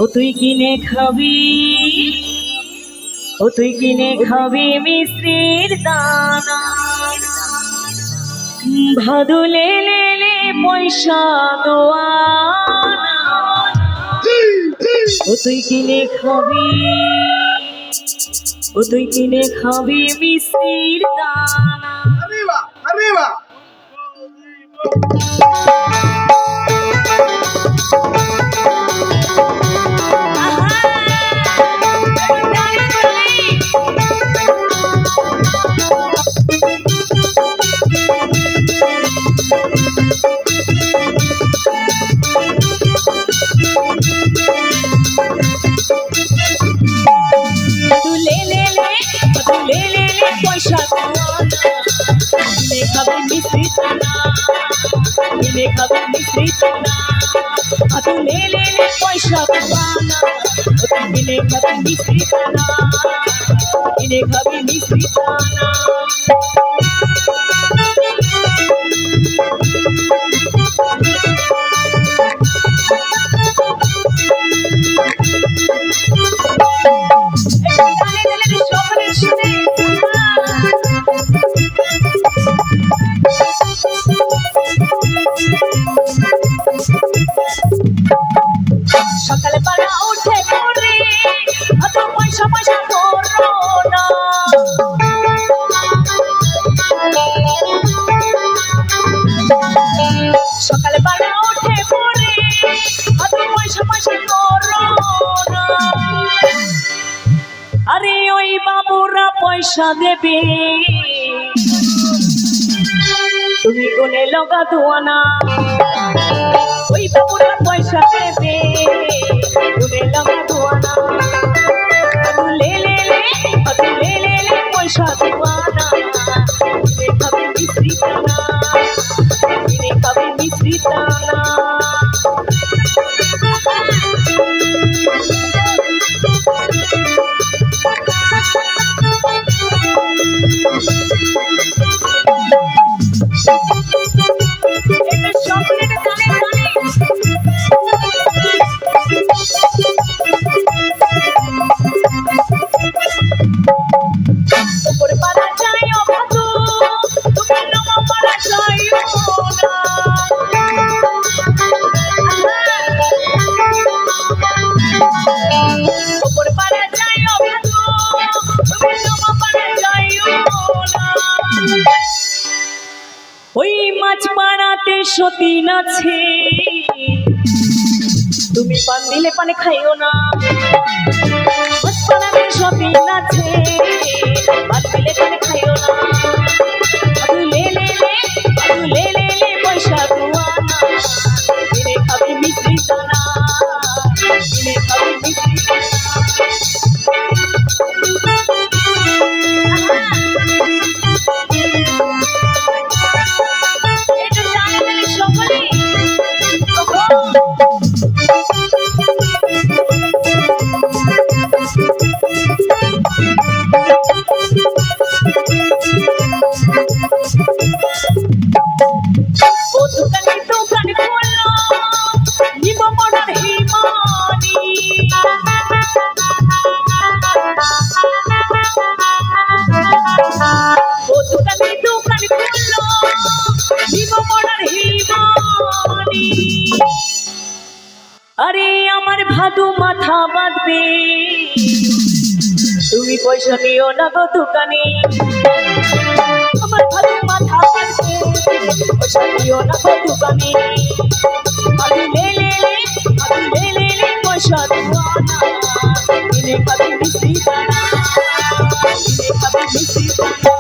ও তুই কিনে খাবি, ও তুই কিনে খাবি মিশ্রির দানা, ভাদু লে লে লে পয়সা দোয়ানা। ও তুই কিনে খাবি, ও তুই কিনে খাবি মিশ্রির দানা। Arriba, arriba. পয়সা কিনে খাবি মিশ্রিত দানা, কিনে খাবি মিশ্রিত দানা, তু লে লে লে পয়সা দোয়ানা। তুই কিনে খাবি মিশ্রিত দানা, কিনে খাবি মিশ্রিত দানা। সকালে পাড়া উঠে পড়ে এত পয়সা পয়সা করো না, সকালে পাড়া উঠে পড়ে এত পয়সা পয়সা করো না। আরে ওই বাবুরা পয়সা দেবে, তুমি কোনে লগা দোয়ানা। ওই বাবুরা পয়সা দেবে, কোনে লগা দোয়ানা। তু লে লে লে, তু লে লে লে পয়সা দোয়ানা। কিনে খাবি মিশ্রিত দানা, কিনে খাবি মিশ্রিত দানা। ওই মাছ পাড়াতে সতীন আছে, তুমি পান দিলে পানে খাইও না। মাছ পাড়াতে সতীন আছে, পান দিলে পানে খাইও না। তু লে লে লে, তু লে লে লে পয়সা দোয়ানা। কিনে খাবি মিশ্রিত দানা, কিনে খাবি মিশ্রিত দানা। আরে আমার ভাদু মাথা বাঁধবে, তুমি পয়সা নিও না গো দোকানে। আমার ভাদু মাথা বাঁধবে, পয়সা নিও না গো দোকানে। ভাদু লে লে লে, ভাদু লে লে লে পয়সা দোয়ানা। কিনে খাবি মিশ্রিত দানা, কিনে খাবি মিশ্রিত দানা।